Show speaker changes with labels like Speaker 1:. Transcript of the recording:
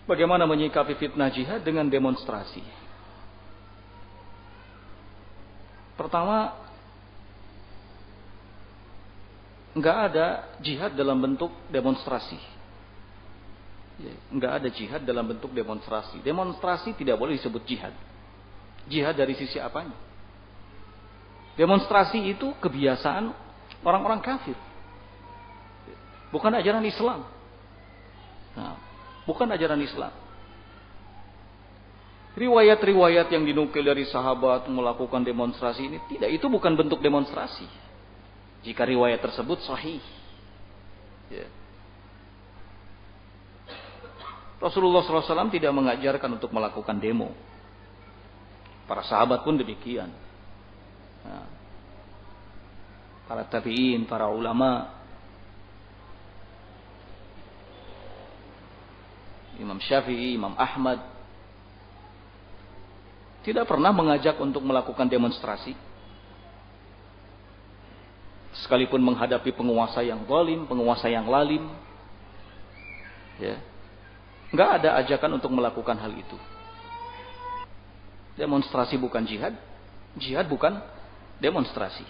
Speaker 1: Bagaimana menyikapi fitnah jihad dengan demonstrasi? Pertama, nggak ada jihad dalam bentuk demonstrasi. Nggak ada jihad dalam bentuk demonstrasi. Demonstrasi tidak boleh disebut jihad. Jihad dari sisi apanya? Demonstrasi itu kebiasaan orang-orang kafir, bukan ajaran Islam. Nah, bukan ajaran Islam. Riwayat-riwayat yang dinukil dari sahabat melakukan demonstrasi ini tidak, itu bukan bentuk demonstrasi. Jika riwayat tersebut sahih. Ya. Rasulullah SAW tidak mengajarkan untuk melakukan demo. Para sahabat pun demikian. Nah, para tabi'in, para ulama, Imam Syafi'i, Imam Ahmad, tidak pernah mengajak untuk melakukan demonstrasi. Sekalipun menghadapi penguasa yang zalim, penguasa yang lalim, ya, nggak ada ajakan untuk melakukan hal itu. Demonstrasi bukan jihad, jihad bukan demonstrasi.